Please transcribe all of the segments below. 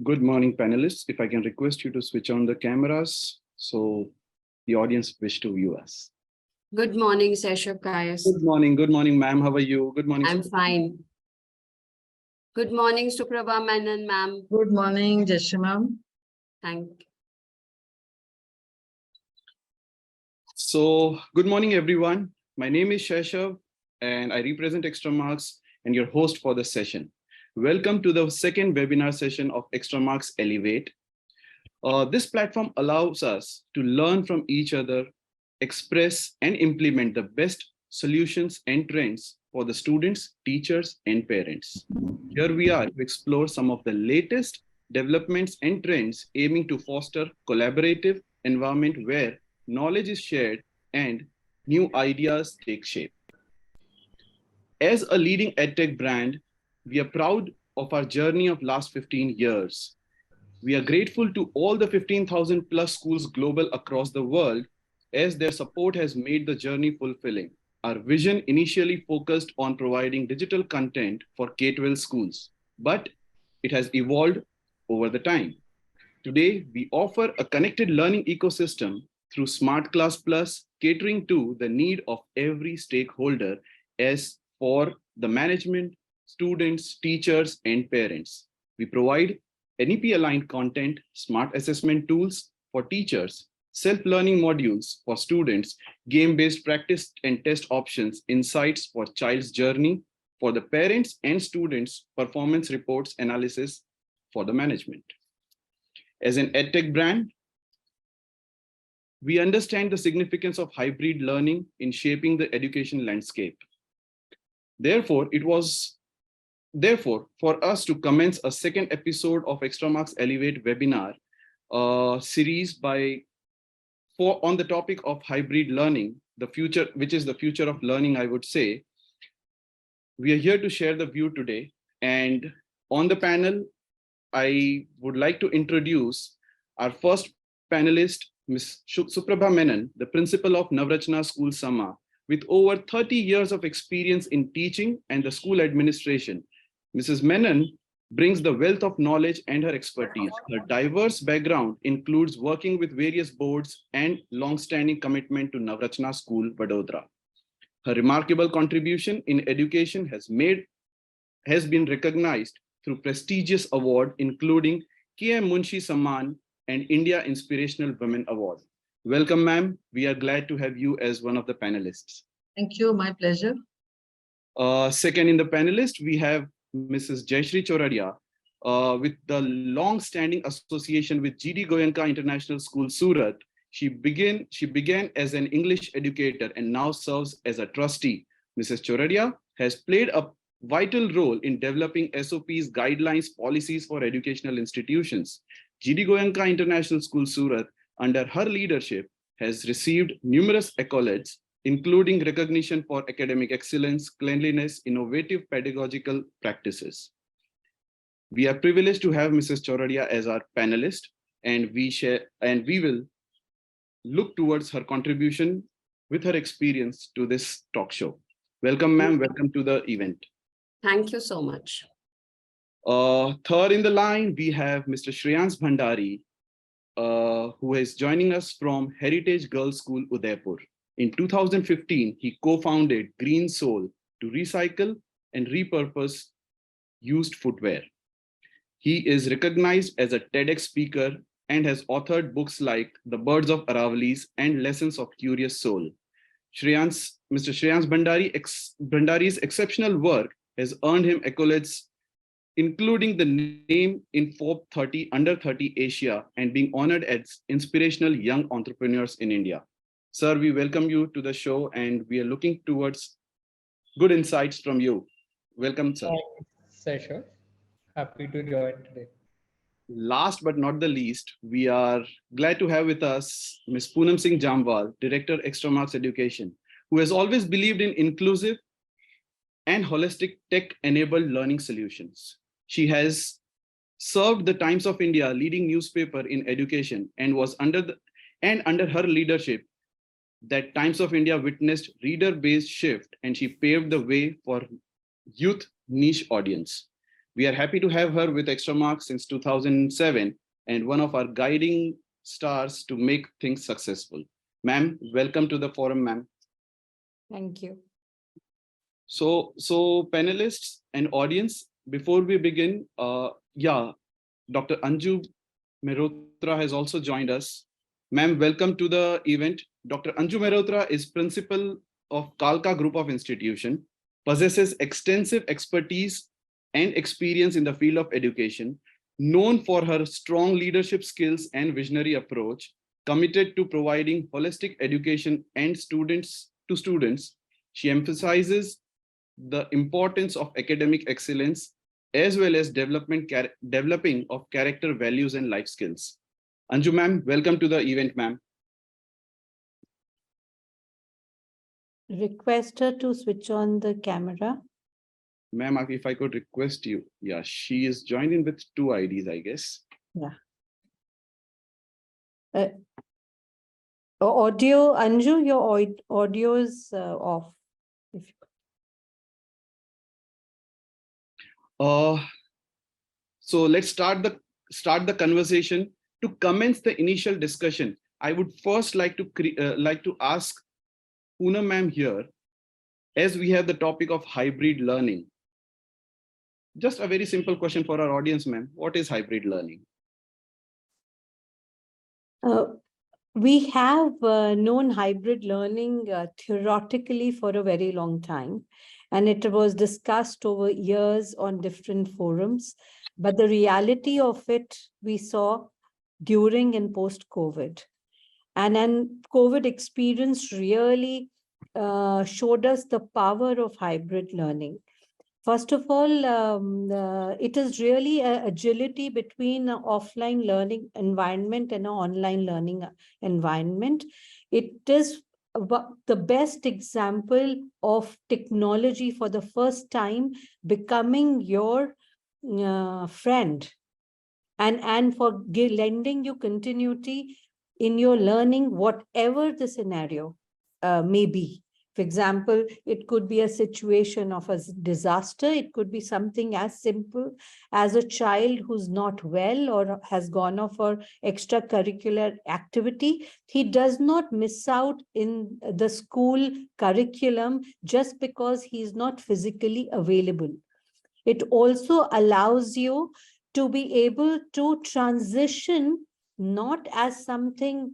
Good morning, panelists. If I can request you to switch on the cameras so the audience wish to view us. Good morning, Seshab Kayas. Good morning, ma'am. How are you? Good morning. I'm fine. Good morning, Suprabha Menon, ma'am. Good morning, Jasha ma'am. Thank you. So, good morning, everyone. My name is Sheshav, and I represent Extramarks and your host for the session. Welcome to the second webinar session of Extramarks Elevate. This platform allows us to learn from each other, express and implement the best solutions and trends for the students, teachers, and parents. Here we are to explore some of the latest developments and trends aiming to foster collaborative environment where knowledge is shared and new ideas take shape. As a leading edtech brand, we are proud of our journey of last 15 years. We are grateful to all the 15,000 plus schools global across the world as their support has made the journey fulfilling. Our vision initially focused on providing digital content for K-12 schools, but it has evolved over the time. Today, we offer a connected learning ecosystem through Smart Class Plus, catering to the need of every stakeholder as for the management, students, teachers, and parents. We provide NEP-aligned content, smart assessment tools for teachers, self-learning modules for students, game-based practice and test options, insights for child's journey, for the parents and students, performance reports analysis for the management. As an EdTech brand, we understand the significance of hybrid learning in shaping the education landscape. Therefore, for us to commence a second episode of Extramarks Elevate webinar series on the topic of hybrid learning, the future, which is the future of learning, I would say, we are here to share the view today. And on the panel, I would like to introduce our first panelist, Ms. Suprabha Menon, the principal of Navrachana School, Samman, with over 30 years of experience in teaching and the school administration. Mrs. Menon brings the wealth of knowledge and her expertise. Her diverse background includes working with various boards and long-standing commitment to Navrachana School, Vadodara. Her remarkable contribution in education has been recognized through prestigious awards, including 𝐒𝐻𝐿 Munshi Samman and India Inspirational Women Award. Welcome, ma'am. We are glad to have you as one of the panelists. Thank you, my pleasure. Second in the panelist, we have Mrs. Jayashree Choradia, with the long-standing association with GD Goenka International School, Surat. She began as an English educator and now serves as a trustee. Mrs. Choradia has played a vital role in developing SOPs, guidelines, policies for educational institutions. GD Goenka International School, Surat, under her leadership, has received numerous accolades, including recognition for academic excellence, cleanliness, innovative pedagogical practices. We are privileged to have Mrs. Choradia as our panelist, and we will look towards her contribution with her experience to this talk show. Welcome, ma'am. Welcome to the event. Thank you so much. Third in the line, we have Mr. Shreyansh Bhandari, who is joining us from Heritage Girls School, Udaipur. In 2015, he co-founded Green Soul to recycle and repurpose used footwear. He is recognized as a TEDx speaker and has authored books like The Birds of Aravallis and Lessons of Curious Soul. Mr. Shreyansh Bhandari's exceptional work has earned him accolades, including the name in Forbes 30 Under 30 Asia and being honored as Inspirational Young Entrepreneurs in India. Sir, we welcome you to the show and we are looking towards good insights from you. Welcome, sir. Sure. Happy to join today. Last but not the least, we are glad to have with us Ms. Poonam Singh Jamwal, Director, Extramarks Education, who has always believed in inclusive and holistic tech-enabled learning solutions. She has served the Times of India leading newspaper in education and was under her leadership, that Times of India witnessed reader-based shift and she paved the way for youth niche audience. We are happy to have her with Extramarks since 2007 and one of our guiding stars to make things successful. Ma'am, welcome to the forum, ma'am. Thank you. So panelists and audience, before we begin, Dr. Anju Mehrotra has also joined us. Ma'am, welcome to the event. Dr. Anju Mehrotra is principal of Kalka Group of Institution, possesses extensive expertise and experience in the field of education, known for her strong leadership skills and visionary approach, committed to providing holistic education and students. She emphasizes the importance of academic excellence as well as developing of character, values, and life skills. Anju ma'am, welcome to the event, ma'am. Request her to switch on the camera. Ma'am, if I could request you. Yeah, she is joined in with 2 IDs, I guess. Yeah. Audio, Anju, your audio is off. If you... So let's start the conversation. To commence the initial discussion, I would first like to ask Poonam ma'am here, as we have the topic of hybrid learning. Just a very simple question for our audience, ma'am. What is hybrid learning? We have known hybrid learning theoretically for a very long time, and it was discussed over years on different forums. But the reality of it, we saw during and post-COVID. And then COVID experience really showed us the power of hybrid learning. First of all, it is really an agility between an offline learning environment and an online learning environment. It is the best example of technology for the first time becoming your friend and for lending you continuity in your learning, whatever the scenario may be. For example, it could be a situation of a disaster. It could be something as simple as a child who's not well or has gone off for extracurricular activity. He does not miss out in the school curriculum just because he's not physically available. It also allows you to be able to transition not as something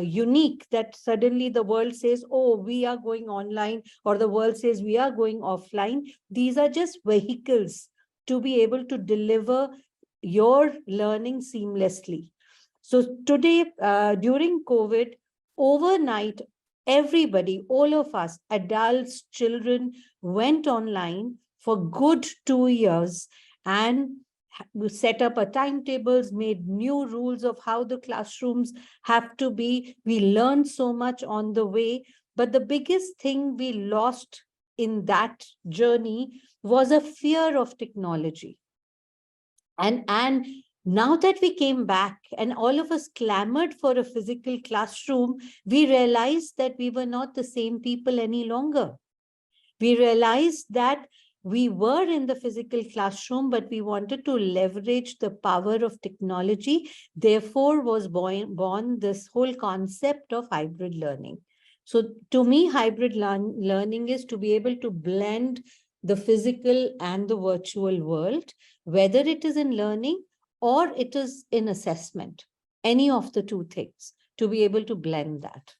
unique that suddenly the world says, oh, we are going online, or the world says we are going offline. These are just vehicles to be able to deliver your learning seamlessly. So today, during COVID, overnight, everybody, all of us, adults, children, went online for good 2 years and we set up a timetables, made new rules of how the classrooms have to be. We learned so much on the way, but the biggest thing we lost in that journey was a fear of technology. And now that we came back and all of us clamored for a physical classroom, we realized that we were not the same people any longer. We realized that we were in the physical classroom, but we wanted to leverage the power of technology. Therefore, was born this whole concept of hybrid learning. So to me, hybrid learning is to be able to blend the physical and the virtual world, whether it is in learning or it is in assessment, any of the two things, to be able to blend that.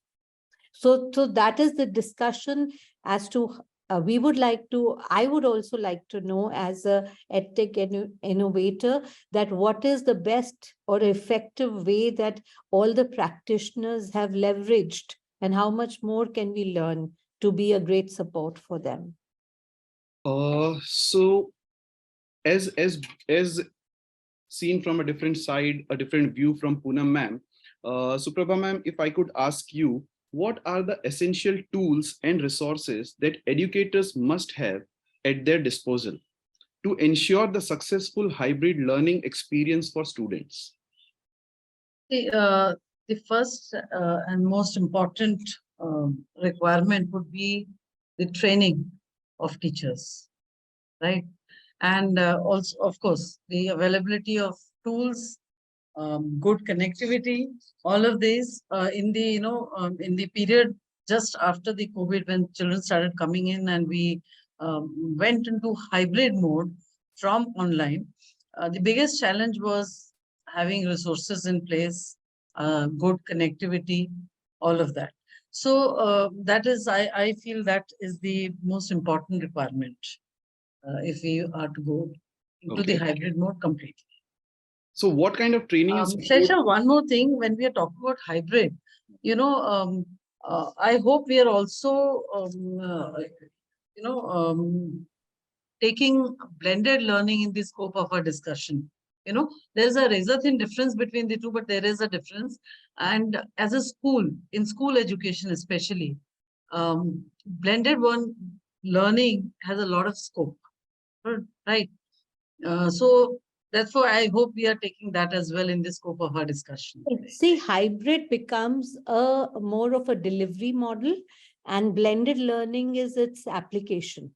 So that is the discussion as to I would also like to know as a edtech innovator that what is the best or effective way that all the practitioners have leveraged and how much more can we learn to be a great support for them? So as seen from a different side, a different view from Poonam ma'am, Suprabha ma'am, if I could ask you, what are the essential tools and resources that educators must have at their disposal to ensure the successful hybrid learning experience for students? The first and most important requirement would be the training of teachers, right? And also, of course, the availability of tools, good connectivity, all of these in the, in the period just after the COVID, when children started coming in and we went into hybrid mode from online. The biggest challenge was having resources in place, good connectivity, all of that. So that is, I feel that is the most important requirement if we are to go into the Okay. hybrid mode completely. So what kind of training and support? Sesha, one more thing, when we are talking about hybrid, I hope we are also, taking blended learning in the scope of our discussion. There's a razor thin difference between the two, but there is a difference. And as a school, in school education especially, blended learning has a lot of scope, right? So therefore, I hope we are taking that as well in the scope of our discussion. See, hybrid becomes a more of a delivery model, and blended learning is its application.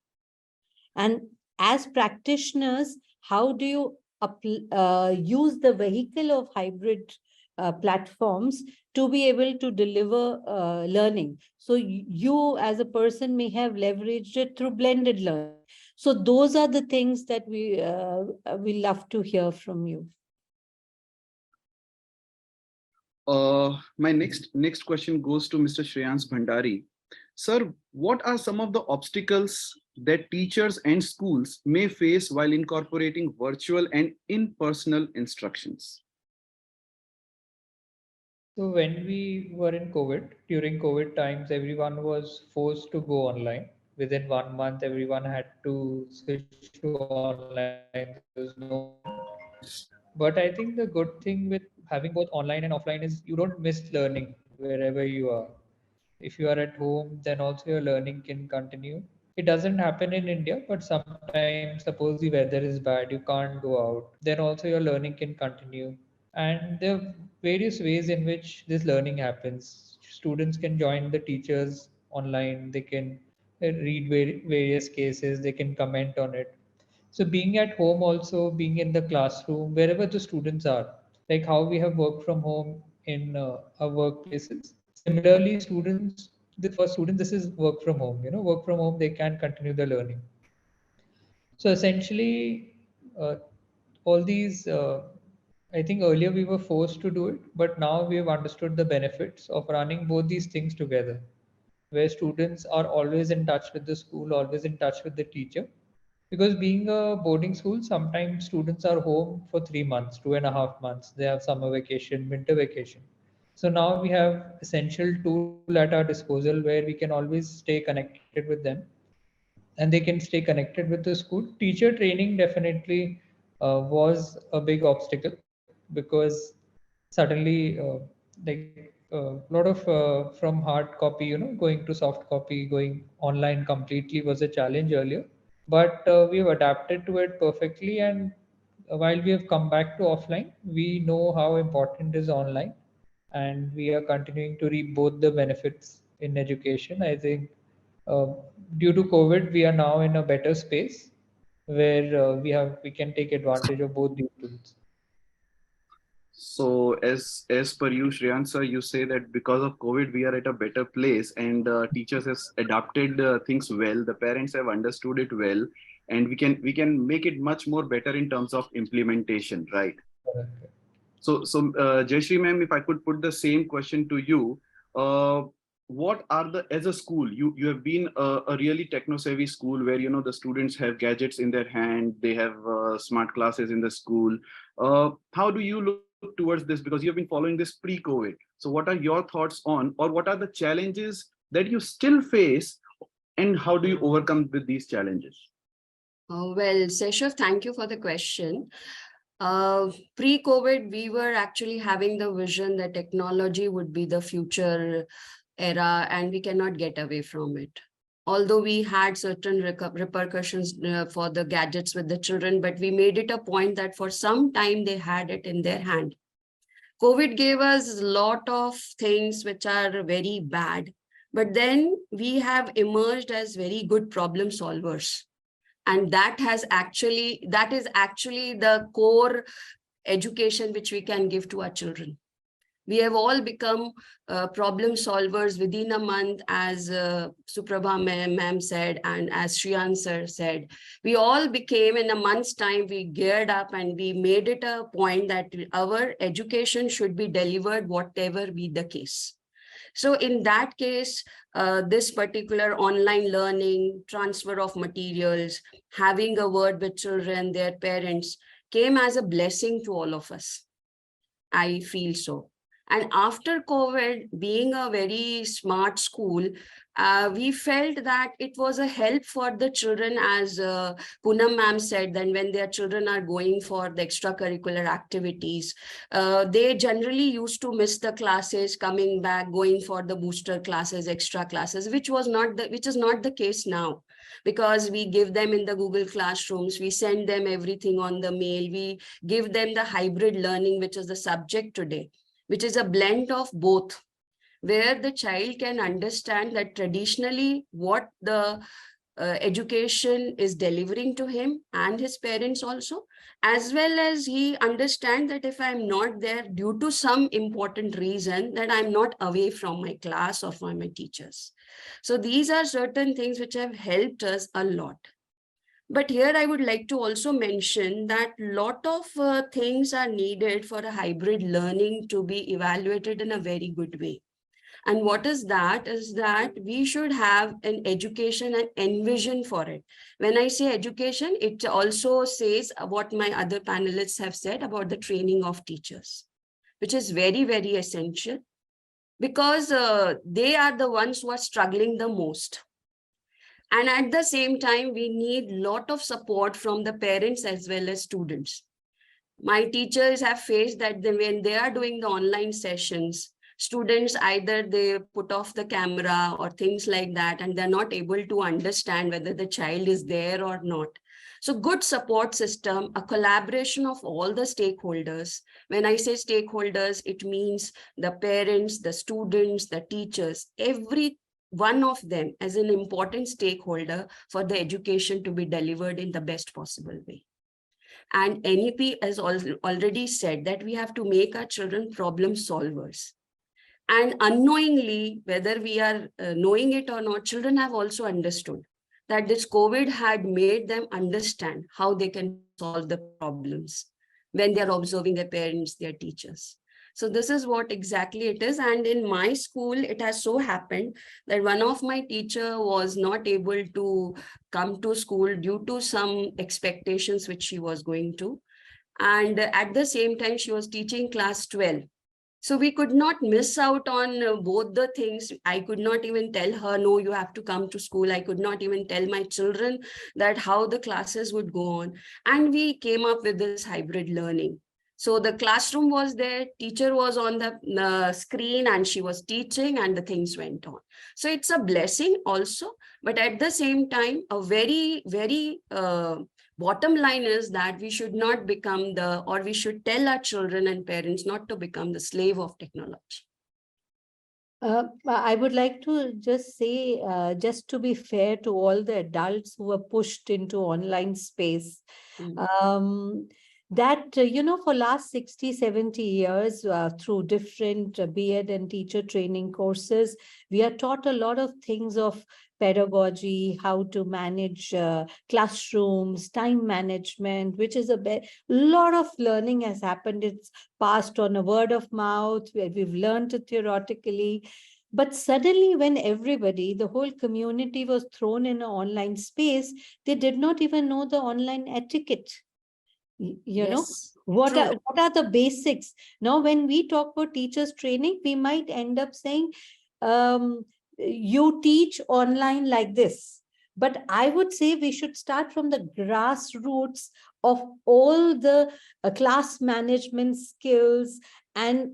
And as practitioners, how do you use the vehicle of hybrid platforms to be able to deliver learning? So you as a person may have leveraged it through blended learning. So those are the things that we love to hear from you. My next question goes to Mr. Shreyansh Bhandari. Sir, what are some of the obstacles that teachers and schools may face while incorporating virtual and in-personal instructions? So when we were in COVID, during COVID times, everyone was forced to go online. Within 1 month, everyone had to switch to online. There was no option. But I think the good thing with having both online and offline is you don't miss learning wherever you are. If you are at home, then also your learning can continue. It doesn't happen in India, but sometimes, suppose the weather is bad, you can't go out, then also your learning can continue. And there are various ways in which this learning happens. Students can join the teachers online, they can read various cases, they can comment on it. So being at home also, being in the classroom, wherever the students are, like how we have worked from home in our workplaces. Similarly, for students, this is work from home. Work from home, they can continue the learning. So essentially, all these, I think earlier we were forced to do it, but now we have understood the benefits of running both these things together, where students are always in touch with the school, always in touch with the teacher. Because being a boarding school, sometimes students are home for 3 months, 2.5 months. They have summer vacation, winter vacation. So now we have essential tool at our disposal where we can always stay connected with them and they can stay connected with the school. Teacher training definitely was a big obstacle because suddenly a lot of from hard copy, going to soft copy, going online completely was a challenge earlier. But we have adapted to it perfectly. And while we have come back to offline, we know how important is online, and we are continuing to reap both the benefits in education. I think uh, due to COVID, we are now in a better space where we can take advantage of both these tools. So as per you, Shreyansh sir, you say that because of COVID, we are at a better place, and teachers has adapted things well. The parents have understood it well, and we can make it much more better in terms of implementation, right? Correct. So Jayashree ma'am, if I could put the same question to you, uh, what are the, as a school, you have been a really techno savvy school where the students have gadgets in their hand, they have smart classes in the school. How do you look towards this, because you have been following this pre-COVID? So what are your thoughts on, or what are the challenges that you still face, and how do you overcome with these challenges? Well, Seshav, thank you for the question. Pre-COVID, we were actually having the vision that technology would be the future era and we cannot get away from it. Although we had certain repercussions for the gadgets with the children, but we made it a point that for some time they had it in their hand. COVID gave us a lot of things which are very bad, but then we have emerged as very good problem solvers. And that is actually the core education which we can give to our children. We have all become problem solvers within a month, as Suprabha ma'am said, and as Shriyan sir said. We all became, in a month's time, we geared up and we made it a point that our education should be delivered, whatever be the case. So in that case, this particular online learning, transfer of materials, having a word with children, their parents, came as a blessing to all of us. I feel so. And after COVID, being a very smart school, we felt that it was a help for the children, as Poonam ma'am said, that when their children are going for the extracurricular activities, they generally used to miss the classes, coming back, going for the booster classes, extra classes, which is not the case now. Because we give them in the Google classrooms, we send them everything on the mail, we give them the hybrid learning, which is the subject today, which is a blend of both, where the child can understand that traditionally what the education is delivering to him and his parents also, as well as he understand that if I'm not there due to some important reason, that I'm not away from my class or from my teachers. So these are certain things which have helped us a lot. But here I would like to also mention that a lot of things are needed for a hybrid learning to be evaluated in a very good way. And what is that we should have an education and envision for it. When I say education, it also says what my other panelists have said about the training of teachers, which is very, very essential, because they are the ones who are struggling the most. And at the same time, we need a lot of support from the parents as well as students. My teachers have faced that when they are doing the online sessions, students either they put off the camera or things like that, and they're not able to understand whether the child is there or not. So good support system, a collaboration of all the stakeholders. When I say stakeholders, it means the parents, the students, the teachers, every one of them as an important stakeholder for the education to be delivered in the best possible way. And NEP has already said that we have to make our children problem solvers. And unknowingly, whether we are knowing it or not, children have also understood that this COVID had made them understand how they can solve the problems when they're observing their parents, their teachers. So this is what exactly it is. And in my school, it has so happened that one of my teacher was not able to come to school due to some expectations which she was going to. And at the same time, she was teaching class 12. So we could not miss out on both the things. I could not even tell her, no, you have to come to school. I could not even tell my children that how the classes would go on. And we came up with this hybrid learning. So the classroom was there, teacher was on the screen and she was teaching and the things went on. So it's a blessing also, but at the same time, a very, very bottom line is that we should not become we should tell our children and parents not to become the slave of technology. I would like to just say, just to be fair to all the adults who were pushed into online space, that, for last 60, 70 years, through different B.Ed and teacher training courses, we are taught a lot of things of pedagogy, how to manage classrooms, time management, which is a lot of learning has happened. It's passed on a word of mouth, where we've learned it theoretically. But suddenly when everybody, the whole community was thrown in an online space, they did not even know the online etiquette. Yes, what are the basics? Now, when we talk about teachers training, we might end up saying, you teach online like this. But I would say we should start from the grassroots of all the class management skills and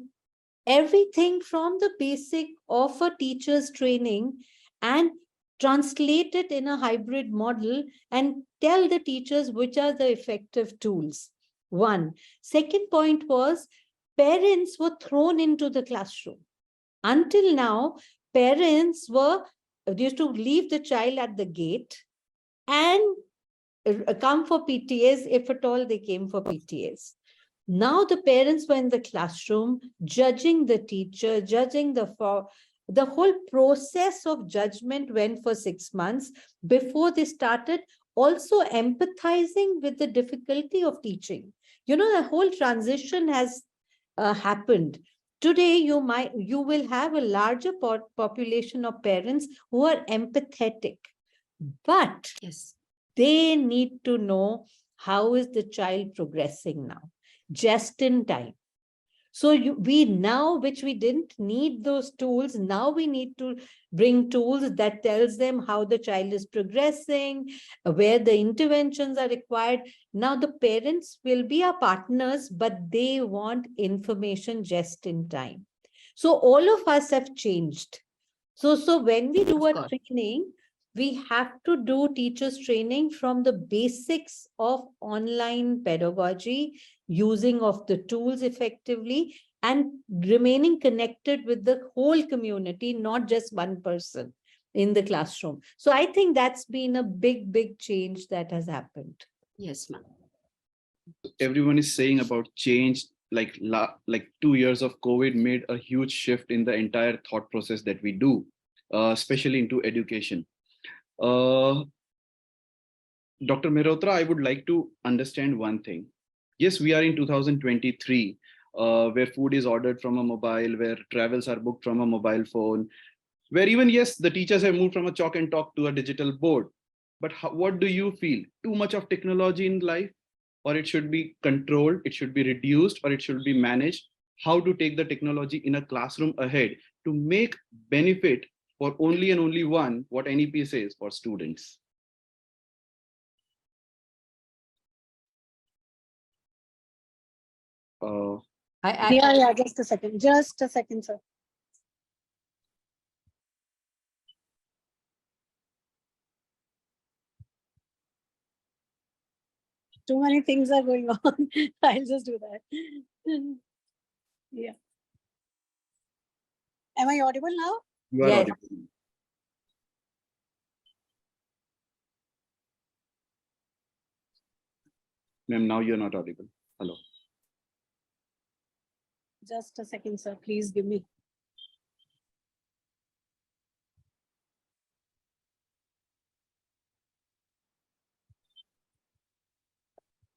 everything from the basic of a teacher's training, and translate it in a hybrid model and tell the teachers which are the effective tools. One. Second point was, parents were thrown into the classroom. Until now, parents used to leave the child at the gate, and come for PTAs, if at all they came for PTAs. Now the parents were in the classroom, judging the teacher, judging the whole process of judgment went for 6 months before they started also empathizing with the difficulty of teaching. You know, the whole transition has happened. Today, you will have a larger population of parents who are empathetic, but Yes. they need to know how is the child progressing now, just in time. So we now, which we didn't need those tools, now we need to bring tools that tells them how the child is progressing, where the interventions are required. Now the parents will be our partners, but they want information just in time. So all of us have changed. So when we do Of a course. training, we have to do teachers training from the basics of online pedagogy, using of the tools effectively, and remaining connected with the whole community, not just one person in the classroom. So I think that's been a big, big change that has happened. Yes, ma'am. Everyone is saying about change, like 2 years of COVID made a huge shift in the entire thought process that we do, especially into education. Dr. Mehrotra, I would like to understand one thing. Yes, we are in 2023, where food is ordered from a mobile, where travels are booked from a mobile phone, where even, yes, the teachers have moved from a chalk and talk to a digital board. But what do you feel? Too much of technology in life? Or it should be controlled, it should be reduced, or it should be managed? How to take the technology in a classroom ahead to make benefit for only and only one, what NEP says, for students? Yeah, just a second. Just a second, sir. Too many things are going on. I'll just do that. Yeah. Am I audible now? You are Yes. audible. Ma'am, now you're not audible. Hello. Just a second, sir. Please give me.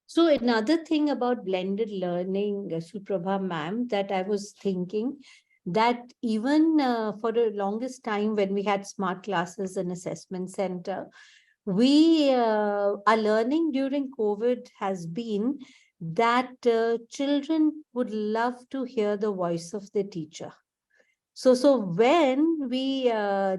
So another thing about blended learning, Suprabha ma'am, that I was thinking that even for the longest time when we had smart classes and assessment center, our learning during COVID has been that children would love to hear the voice of the teacher. So when we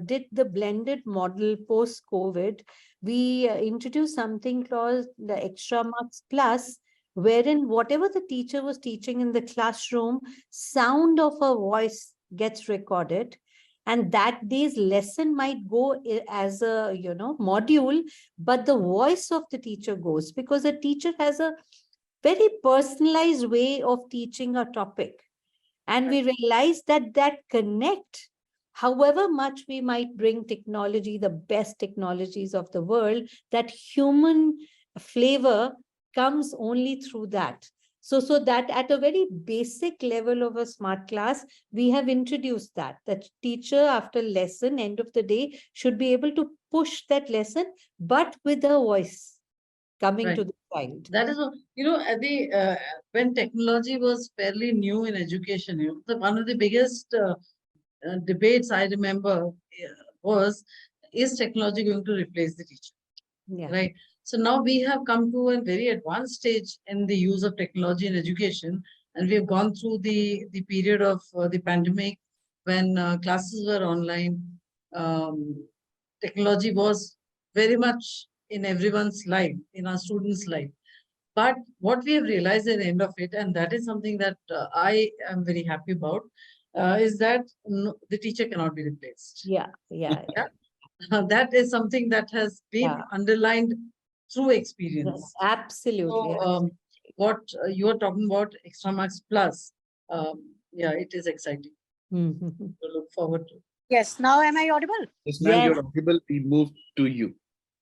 did the blended model post-COVID, we introduced something called the Extramarks Plus, wherein whatever the teacher was teaching in the classroom, sound of her voice gets recorded. And that day's lesson might go as a module, but the voice of the teacher goes, because the teacher has a very personalized way of teaching a topic. And we realize that connect, however much we might bring technology, the best technologies of the world, that human flavor comes only through that. So that at a very basic level of a smart class, we have introduced that teacher after lesson, end of the day, should be able to push that lesson, but with her voice coming Right. to the child. That is what, at the when technology was fairly new in education, one of the biggest debates I remember was, is technology going to replace the teacher? Yeah. Right. So now we have come to a very advanced stage in the use of technology in education, and we have gone through the period of the pandemic when classes were online. Technology was very much in everyone's life, in our students' life. But what we have realized at the end of it, and that is something that I am very happy about, is that the teacher cannot be replaced. Yeah. That is something that has been underlined through experience. Absolutely. So, what you are talking about, Extramarks Plus, it is exciting Mhm. to look forward to. Yes. Now, am I audible? Yes, ma'am, Yes. you're audible. We move to you.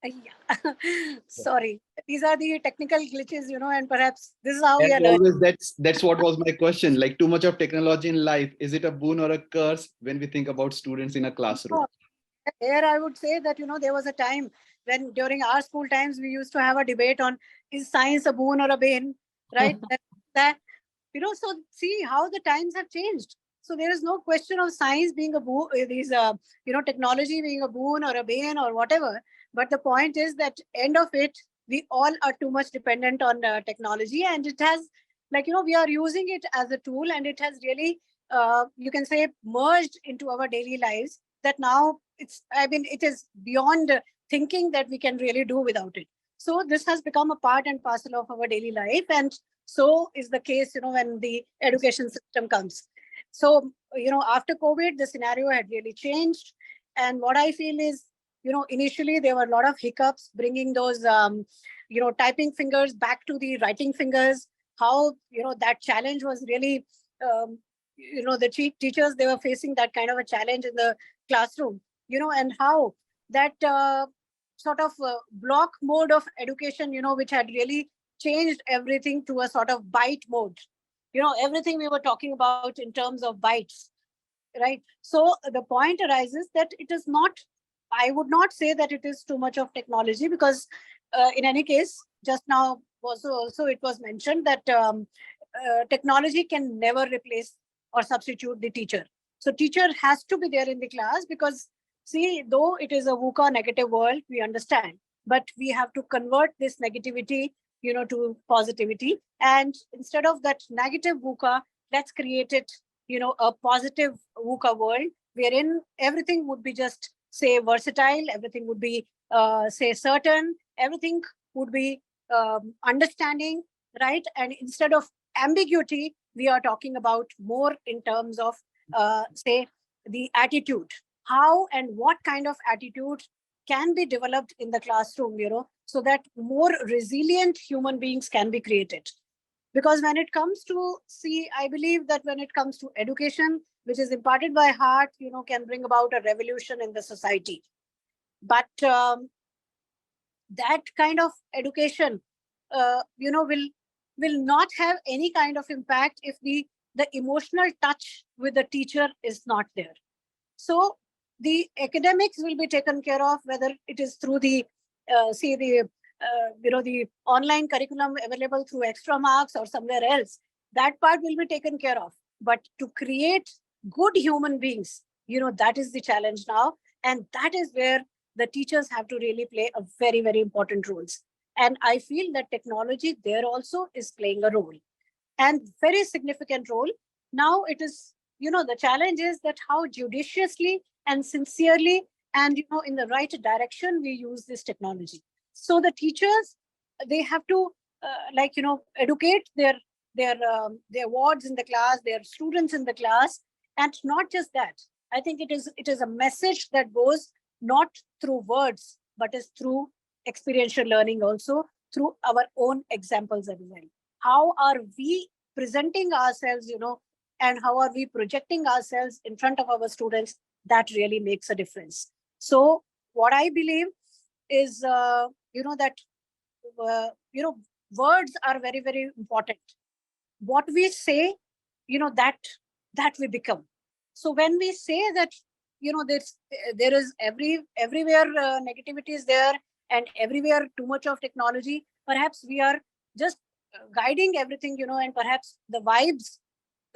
Yeah. Sorry. these are the technical glitches, and perhaps this is how we are And learning. always that's what was my question. Like, too much of technology in life, is it a boon or a curse when we think about students in a classroom? Here I would say that, there was a time when during our school times, we used to have a debate on, is science a boon or a bane, right? that, so see how the times have changed. So there is no question of science being a boon, technology being a boon or a bane or whatever. But the point is that end of it, we all are too much dependent on technology, and it has, we are using it as a tool, and it has really, you can say, merged into our daily lives, that now it is beyond thinking that we can really do without it. So this has become a part and parcel of our daily life. And so is the case, when the education system comes. So, after COVID, the scenario had really changed. And what I feel is, initially there were a lot of hiccups bringing those, typing fingers back to the writing fingers, how, that challenge was really, the teachers, they were facing that kind of a challenge in the classroom, and how that sort of block mode of education, which had really changed everything to a sort of byte mode. Everything we were talking about in terms of bytes, right? So the point arises that it is not, I would not say that it is too much of technology, because in any case, just now also it was mentioned that technology can never replace or substitute the teacher. So teacher has to be there in the class, because see, though it is a VUCA negative world, we understand, but we have to convert this negativity, to positivity. And instead of that negative VUCA, let's create it, a positive VUCA world, wherein everything would be just, say, versatile, everything would be, say, certain, everything would be understanding, right? And instead of ambiguity, we are talking about more in terms of, say, the attitude. How and what kind of attitude can be developed in the classroom, so that more resilient human beings can be created. Because when it comes to, I believe that when it comes to education, which is imparted by heart, can bring about a revolution in the society. But that kind of education, will not have any kind of impact if the emotional touch with the teacher is not there. So the academics will be taken care of, whether it is through the, the online curriculum available through Extramarks or somewhere else. That part will be taken care of. But to create good human beings, that is the challenge now. And that is where the teachers have to really play a very, very important roles. And I feel that technology there also is playing a role, and very significant role. Now it is, the challenge is that how judiciously and sincerely and, in the right direction we use this technology. So the teachers, they have to, educate their wards in the class, their students in the class. And not just that, I think it is a message that goes not through words, but is through experiential learning, also through our own examples as well. How are we presenting ourselves, and how are we projecting ourselves in front of our students? That really makes a difference. So what I believe is, that, words are very, very important. What we say, that we become. So when we say that, there is everywhere negativity is there, and everywhere too much of technology, perhaps we are just guiding everything, and perhaps the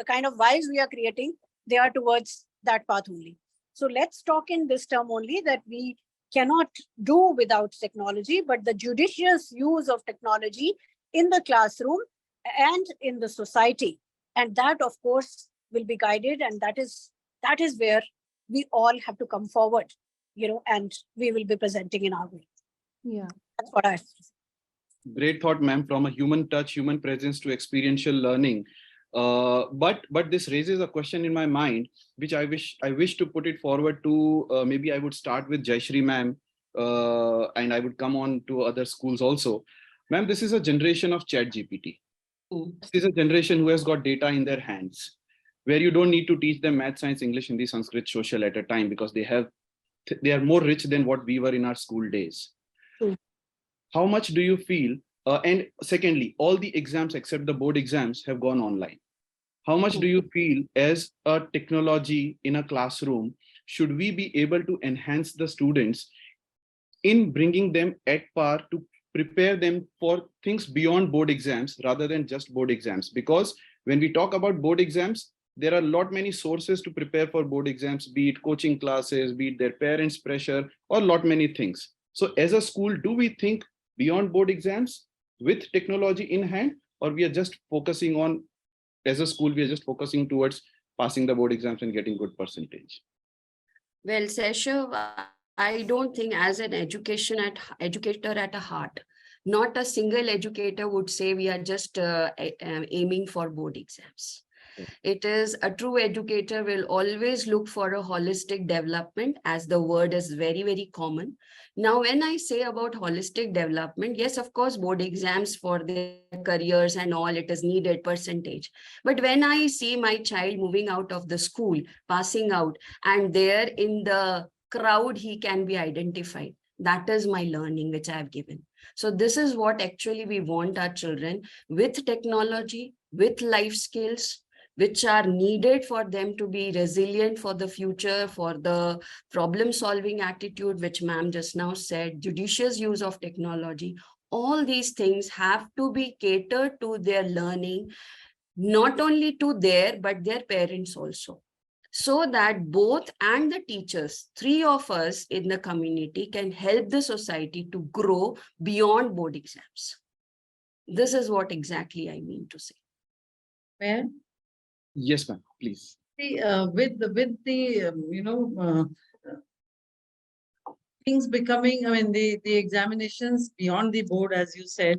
kind of vibes we are creating, they are towards that path only. So let's talk in this term only, that we cannot do without technology, but the judicious use of technology in the classroom and in the society. And that, of course, will be guided, and that is where we all have to come forward, and we will be presenting in our way. Yeah. That's what I have to say. Great thought, ma'am. From a human touch, human presence to experiential learning. But this raises a question in my mind, which I wish to put it forward to. Maybe I would start with Jayashree ma'am, and I would come on to other schools also. Ma'am, this is a generation of ChatGPT. This is a generation who has got data in their hands, where you don't need to teach them math, science, English, Hindi, Sanskrit, social at a time, because they are more rich than what we were in our school days. True. how much do you feel, and secondly, all the exams except the board exams have gone online. How much do you feel as a technology in a classroom, should we be able to enhance the students in bringing them at par to prepare them for things beyond board exams rather than just board exams? Because when we talk about board exams, there are a lot many sources to prepare for board exams, be it coaching classes, be it their parents' pressure, or lot many things. So as a school, do we think beyond board exams with technology in hand, or we are just focusing on, as a school, we are just focusing towards passing the board exams and getting good percentage? Well, Seshav, I don't think, as an educator at a heart, not a single educator would say we are just aiming for board exams. It is a true educator will always look for a holistic development, as the word is very, very common. Now, when I say about holistic development, yes, of course, board exams for their careers and all, it is needed percentage. But when I see my child moving out of the school, passing out, and there in the crowd, he can be identified. That is my learning which I have given. So this is what actually we want our children, with technology, with life skills, which are needed for them to be resilient for the future, for the problem-solving attitude, which ma'am just now said, judicious use of technology. All these things have to be catered to their learning, not only to their, but their parents also. So that both and the teachers, three of us in the community, can help the society to grow beyond board exams. This is what exactly I mean to say. Where? Yes, ma'am, please. See, with the things becoming, I mean, the examinations beyond the board, as you said,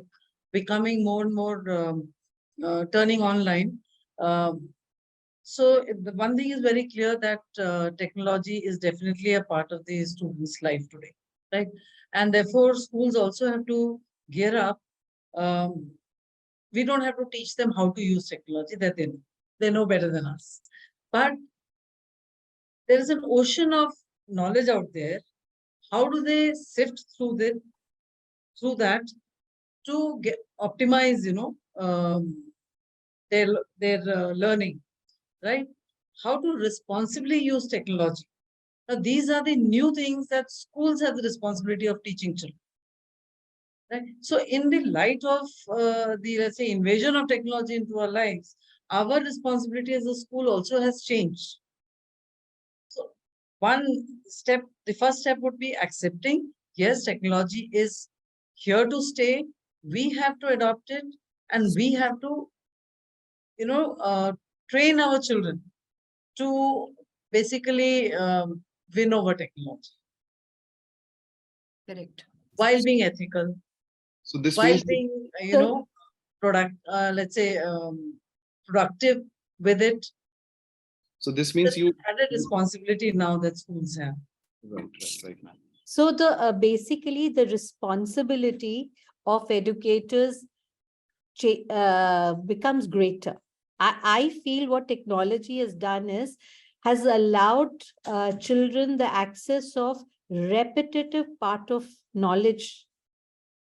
becoming more and more turning online. So the one thing is very clear, that technology is definitely a part of the student's life today, right? And therefore, schools also have to gear up. We don't have to teach them how to use technology, that they know better than us. But there is an ocean of knowledge out there. How do they sift through that to optimize, their learning, right? How to responsibly use technology. Now, these are the new things that schools have the responsibility of teaching children. Right? So, in the light of the, let's say, invasion of technology into our lives, our responsibility as a school also has changed. So, one step, the first step would be accepting, yes, technology is here to stay. We have to adopt it, and we have to, train our children to basically win over technology. Correct. While being ethical, So this while means being, productive with it. so this means you Added responsibility now that schools have. right, ma'am. So the basically the responsibility of educators becomes greater. I feel what technology has done has allowed children the access of repetitive part of knowledge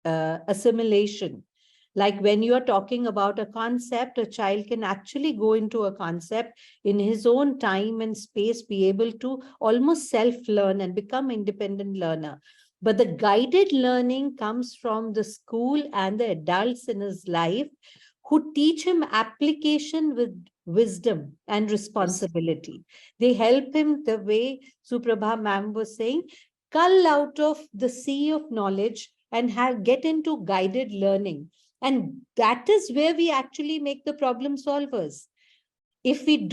assimilation. Like when you are talking about a concept, a child can actually go into a concept in his own time and space, be able to almost self-learn and become independent learner. But the guided learning comes from the school and the adults in his life who teach him application with wisdom and responsibility. They help him the way Suprabha ma'am was saying, cull out of the sea of knowledge and get into guided learning. And that is where we actually make the problem solvers. If we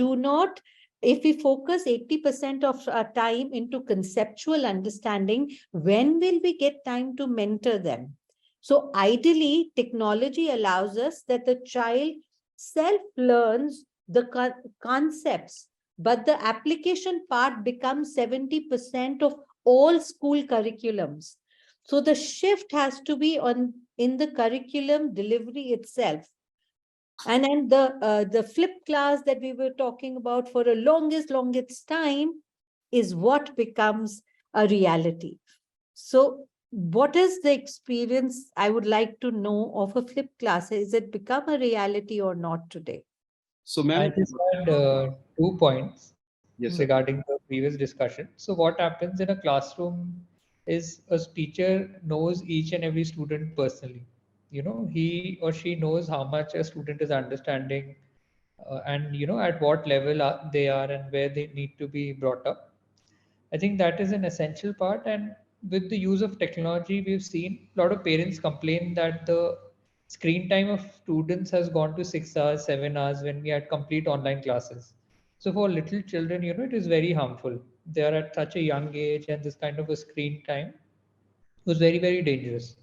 focus 80% of our time into conceptual understanding, when will we get time to mentor them? So ideally, technology allows us that the child self-learns the concepts, but the application part becomes 70% of all school curriculums. So the shift has to be in the curriculum delivery itself. And then the flip class that we were talking about for a longest time is what becomes a reality. So what is the experience I would like to know of a flipped class? Is it become a reality or not today? So, I ma'am, just had 2 points yes, sir. regarding the previous discussion. So what happens in a classroom is a teacher knows each and every student personally. He or she knows how much a student is understanding, and at what level they are and where they need to be brought up. I think that is an essential part. And with the use of technology, we've seen a lot of parents complain that the screen time of students has gone to 6 hours, 7 hours when we had complete online classes. So for little children, it is very harmful. They are at such a young age, and this kind of a screen time was very, very dangerous.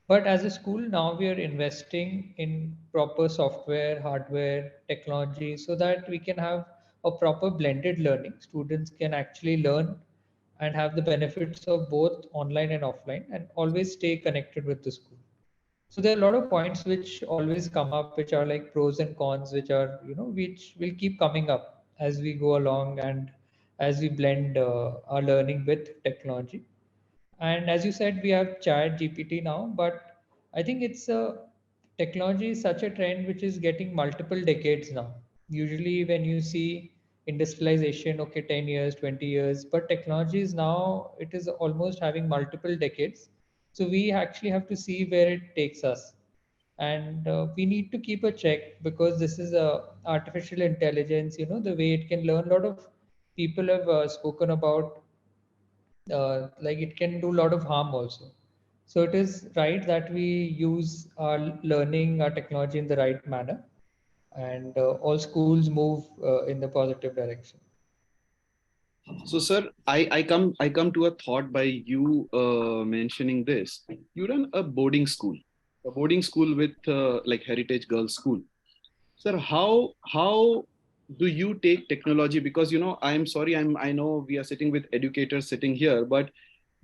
But as a school, now we are investing in proper software, hardware, technology, so that we can have a proper blended learning. Students can actually learn and have the benefits of both online and offline, and always stay connected with the school. So there are a lot of points which always come up, which are like pros and cons, which are, which will keep coming up as we go along and as we blend our learning with technology. And as you said, we have Chat GPT now, but I think it's a technology is such a trend which is getting multiple decades now. Usually, when you see industrialization, okay, 10 years, 20 years, but technology is now, it is almost having multiple decades. So we actually have to see where it takes us. And we need to keep a check, because this is a artificial intelligence, the way it can learn. A lot of people have spoken about like it can do a lot of harm also. So it is right that we use our learning, our technology in the right manner, and all schools move in the positive direction. So, sir, I come to a thought by you mentioning this. You run a boarding school with like Heritage Girls School. Sir, how do you take technology? Because I'm sorry, I know we are sitting with educators sitting here, but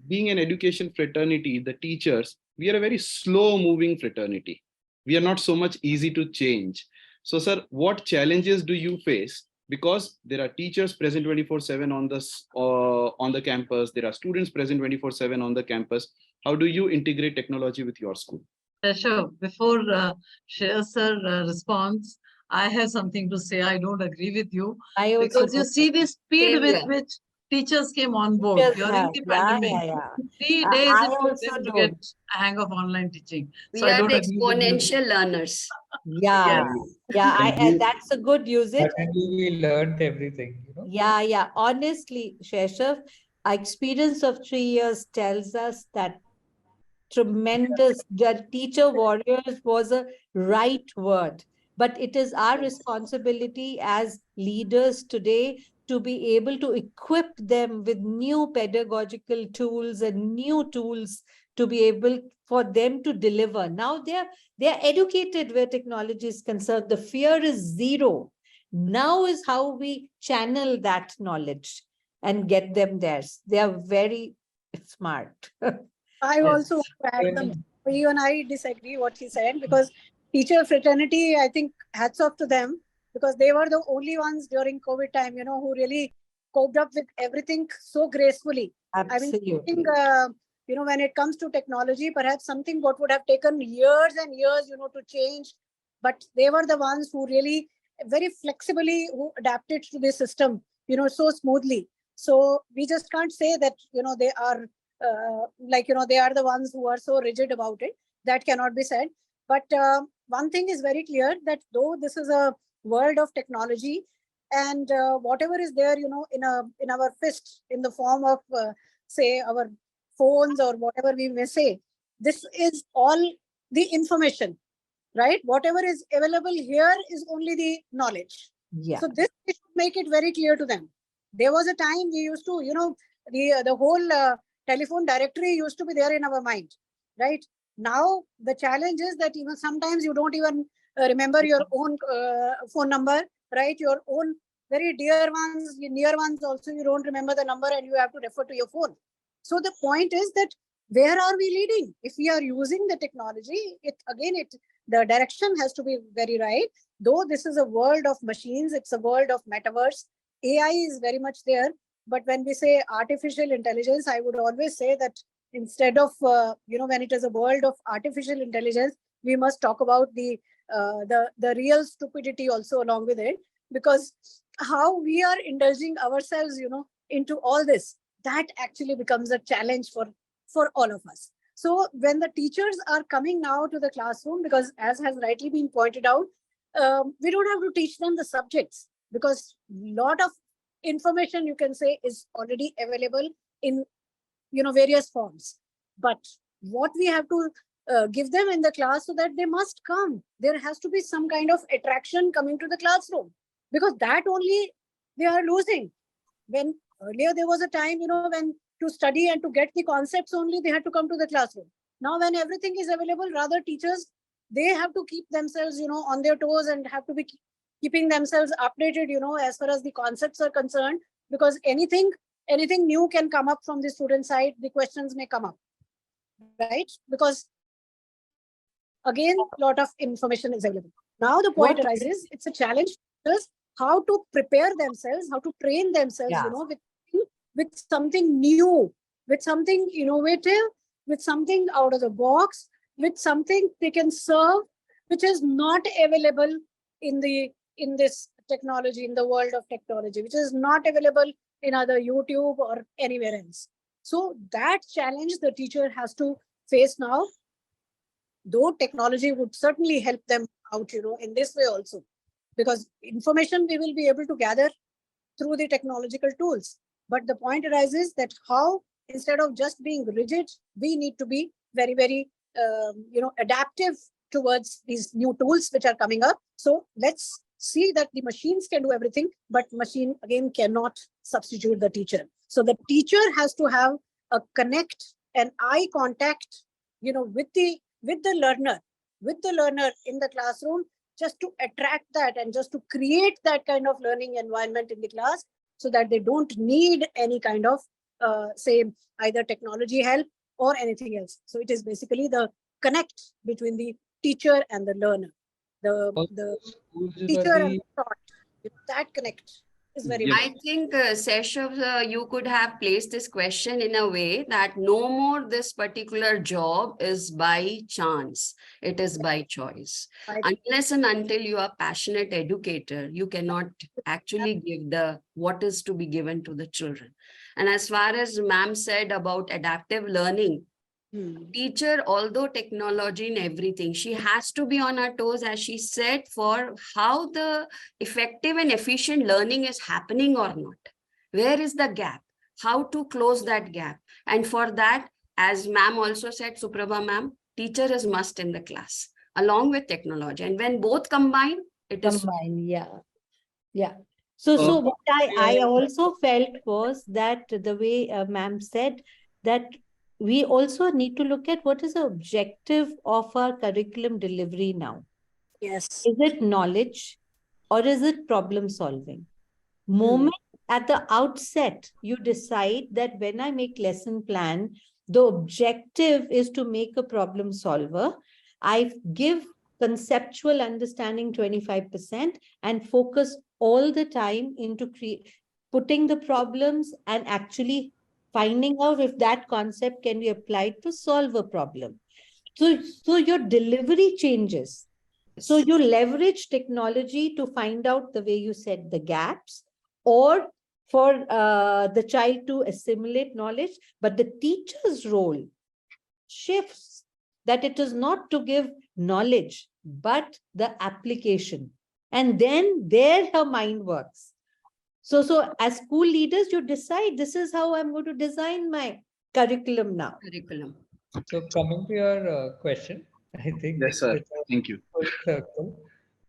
being an education fraternity, the teachers, we are a very slow moving fraternity. We are not so much easy to change. So, sir, what challenges do you face? Because there are teachers present 24/7 on the campus, there are students present 24/7 on the campus. How do you integrate technology with your school? Sure. Before Shreya sir responds, I have something to say. I don't agree with you I also because you don't see the speed Same with here. which teachers came on board just during have. the Yeah, pandemic. yeah. 3 days I it took also them to get don't. a hang of online teaching. So We I are don't the agree with you. exponential learners. Yeah, Yes. yeah. And That's a good usage. suddenly we learned everything. Yeah, yeah. Honestly, Sheshav, our experience of 3 years tells us that tremendous, the teacher warriors was a right word. But it is our responsibility as leaders today to be able to equip them with new pedagogical tools and new tools to be able for them to deliver. Now they're educated where technology is concerned. The fear is zero. Now is how we channel that knowledge and get them there. They are very smart. I Yes. also want to add Yeah. something. You and I disagree what he said, because teacher fraternity, I think hats off to them, because they were the only ones during COVID time, who really coped up with everything so gracefully. I mean, I think, Absolutely. when it comes to technology, perhaps something what would have taken years and years, to change, but they were the ones who really very flexibly who adapted to the system, so smoothly. So we just can't say that, they are they are the ones who are so rigid about it. That cannot be said. But one thing is very clear, that though this is a world of technology, and whatever is there, in our fist, in the form of say our phones or whatever we may say, this is all the information, right? Whatever is available here is only the knowledge. Yeah. So this we should make it very clear to them. There was a time we used to, the whole telephone directory used to be there in our mind, right? Now the challenge is that even sometimes you don't even remember your own phone number, right? Your own very dear ones, near ones also, you don't remember the number and you have to refer to your phone. So the point is that where are we leading? If we are using the technology, the direction has to be very right. Though this is a world of machines, it's a world of metaverse. AI is very much there. But when we say artificial intelligence, I would always say that Instead of, when it is a world of artificial intelligence, we must talk about the real stupidity also along with it, because how we are indulging ourselves, into all this, that actually becomes a challenge for all of us. So when the teachers are coming now to the classroom, because as has rightly been pointed out, we don't have to teach them the subjects, because a lot of information, you can say, is already available in various forms. But what we have to give them in the class, so that they must come. There has to be some kind of attraction coming to the classroom, because that only they are losing. When earlier there was a time, when to study and to get the concepts only, they had to come to the classroom. Now when everything is available, rather teachers, they have to keep themselves, on their toes, and have to be keeping themselves updated, as far as the concepts are concerned, because anything new can come up from the student side. The questions may come up, right? Because again, a lot of information is available. Now the point arises, it's a challenge for us how to prepare themselves, how to train themselves, with something new, with something innovative, with something out of the box, with something they can serve, which is not available in this technology, in the world of technology, which is not available in other YouTube or anywhere else. So that challenge the teacher has to face now, though technology would certainly help them out, in this way also, because information we will be able to gather through the technological tools. But the point arises that how, instead of just being rigid, we need to be very, very, adaptive towards these new tools which are coming up. So let's see that the machines can do everything, but machine again cannot substitute the teacher. So the teacher has to have a connect, an eye contact, with the learner in the classroom, just to attract that and just to create that kind of learning environment in the class, so that they don't need any kind of, say, either technology help or anything else. So it is basically the connect between the teacher and the learner, the teacher and the thought. That connect is very important. I think, Seshav, you could have placed this question in a way that no more this particular job is by chance, it is by choice. Unless and until you are passionate educator, you cannot actually give what is to be given to the children. And as far as ma'am said about adaptive learning, teacher, although technology and everything, she has to be on her toes, as she said, for how the effective and efficient learning is happening or not. Where is the gap? How to close that gap? And for that, as ma'am also said, Suprabha ma'am, teacher is must in the class, along with technology. And when both combine, it is Combine, yeah. So what I also felt was that the way ma'am said, that we also need to look at what is the objective of our curriculum delivery now. Yes. Is it knowledge or is it problem solving? Moment at the outset, you decide that when I make lesson plan, the objective is to make a problem solver. I give conceptual understanding 25% and focus all the time into putting the problems and actually finding out if that concept can be applied to solve a problem. So your delivery changes. So you leverage technology to find out, the way you said, the gaps, or for the child to assimilate knowledge, but the teacher's role shifts, that it is not to give knowledge, but the application. And then there her mind works. So as school leaders, you decide, this is how I'm going to design my curriculum now. So coming to your question, I think yes, sir. Thank you.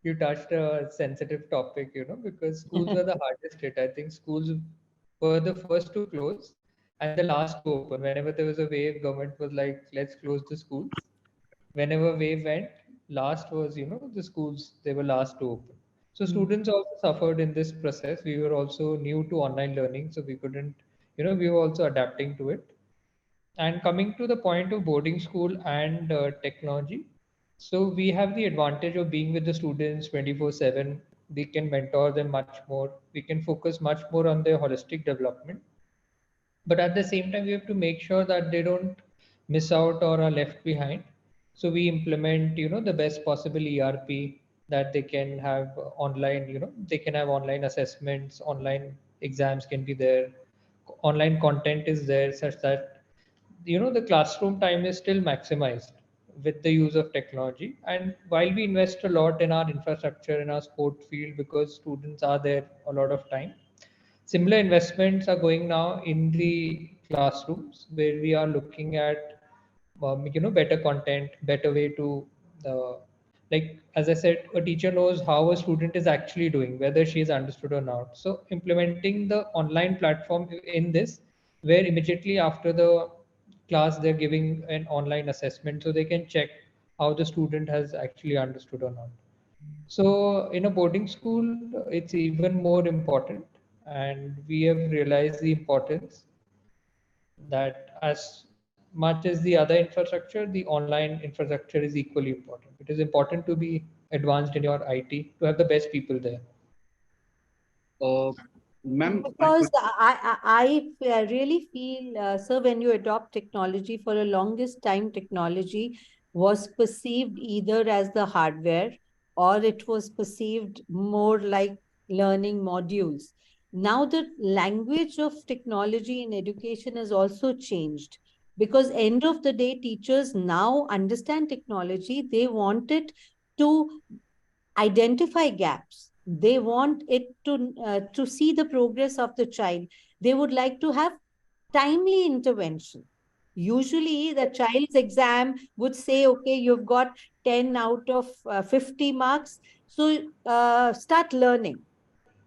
You touched a sensitive topic, because schools were the hardest hit. I think schools were the first to close and the last to open. Whenever there was a wave, government was like, let's close the schools. Whenever wave went, last was, the schools, they were last to open. So students also suffered in this process. We were also new to online learning, so we couldn't, we were also adapting to it. And coming to the point of boarding school and technology, so we have the advantage of being with the students 24/7. We can mentor them much more. We can focus much more on their holistic development. But at the same time, we have to make sure that they don't miss out or are left behind. So we implement, the best possible ERP that they can have online, they can have online assessments, online exams can be there, online content is there such that, the classroom time is still maximized with the use of technology. And while we invest a lot in our infrastructure, in our sport field, because students are there a lot of time, similar investments are going now in the classrooms where we are looking at, better content, better way to, like, as I said, a teacher knows how a student is actually doing, whether she is understood or not. So implementing the online platform in this, where immediately after the class, they're giving an online assessment so they can check how the student has actually understood or not. So in a boarding school, it's even more important, and we have realized the importance that as much as the other infrastructure, the online infrastructure is equally important. It is important to be advanced in your IT, to have the best people there. Ma'am, Because I really feel, sir, when you adopt technology, for the longest time, technology was perceived either as the hardware or it was perceived more like learning modules. Now the language of technology in education has also changed, because end of the day, teachers now understand technology. They want it to identify gaps. They want it to see the progress of the child. They would like to have timely intervention. Usually the child's exam would say, okay, you've got 10 out of 50 marks, so start learning.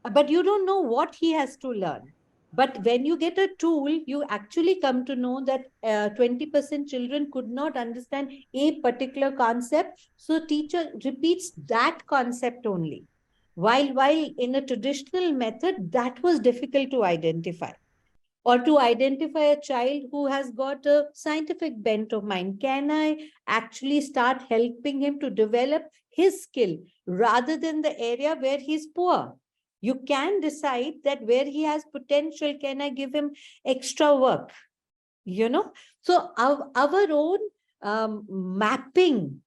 But you don't know what he has to learn. But when you get a tool, you actually come to know that 20% children could not understand a particular concept. So teacher repeats that concept only. While in a traditional method, that was difficult to identify. Or to identify a child who has got a scientific bent of mind. Can I actually start helping him to develop his skill rather than the area where he's poor? You can decide that where he has potential, can I give him extra work? So our own mapping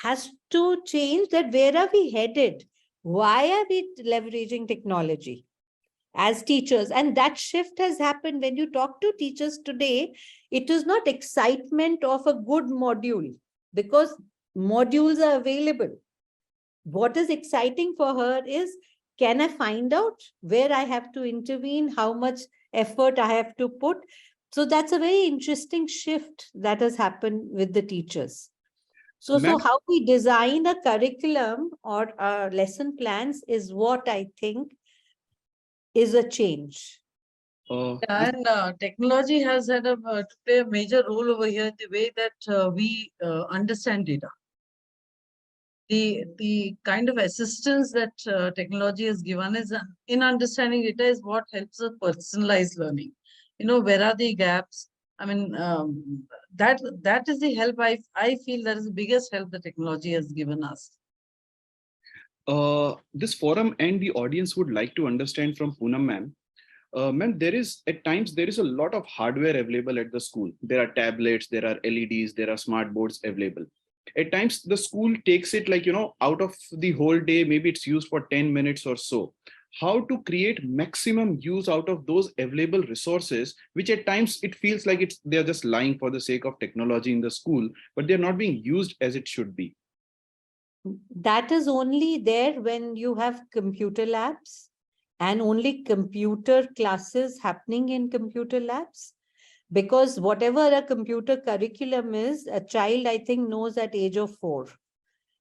has to change, that where are we headed? Why are we leveraging technology as teachers? And that shift has happened. When you talk to teachers today, it is not excitement of a good module, because modules are available. What is exciting for her is, can I find out where I have to intervene, how much effort I have to put? So that's a very interesting shift that has happened with the teachers. So how we design a curriculum or lesson plans is what I think is a change. And technology has had to play a major role over here in the way that we understand data. The kind of assistance that technology has given us in understanding data is what helps us personalize learning. Where are the gaps? I mean, that is the help I feel that is the biggest help the technology has given us. This forum and the audience would like to understand from Poonam ma'am. Ma'am, at times there is a lot of hardware available at the school. There are tablets, there are LEDs, there are smart boards available. At times the school takes it out of the whole day, maybe it's used for 10 minutes or so. How to create maximum use out of those available resources, which at times it feels like they're just lying for the sake of technology in the school, but they're not being used as it should be. That is only there when you have computer labs and only computer classes happening in computer labs. Because whatever a computer curriculum is, a child, I think, knows at age of 4.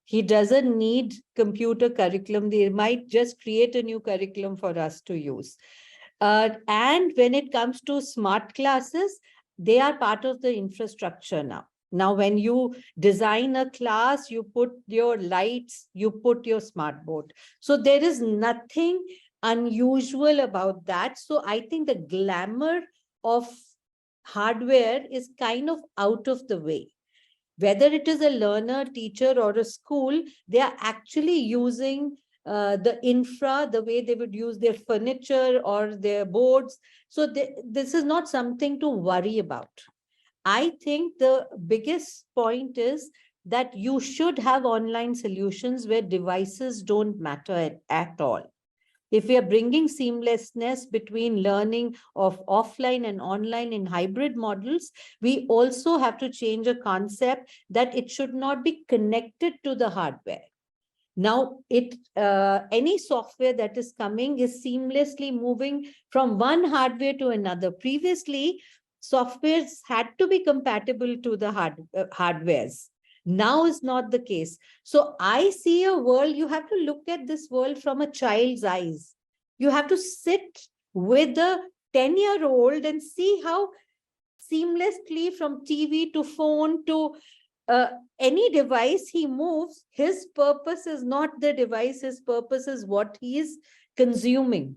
He doesn't need computer curriculum. They might just create a new curriculum for us to use. And when it comes to smart classes, they are part of the infrastructure now. Now, when you design a class, you put your lights, you put your smart board. So there is nothing unusual about that. So I think the glamour of hardware is kind of out of the way. Whether it is a learner, teacher, or a school, they are actually using the infra the way they would use their furniture or their boards. So this is not something to worry about. I think the biggest point is that you should have online solutions where devices don't matter at all. If we are bringing seamlessness between learning of offline and online in hybrid models, we also have to change a concept that it should not be connected to the hardware. Now, any software that is coming is seamlessly moving from one hardware to another. Previously, softwares had to be compatible to the hardwares. Now is not the case. So I see a world, you have to look at this world from a child's eyes. You have to sit with a 10-year-old and see how seamlessly from TV to phone to any device he moves, his purpose is not the device, his purpose is what he is consuming.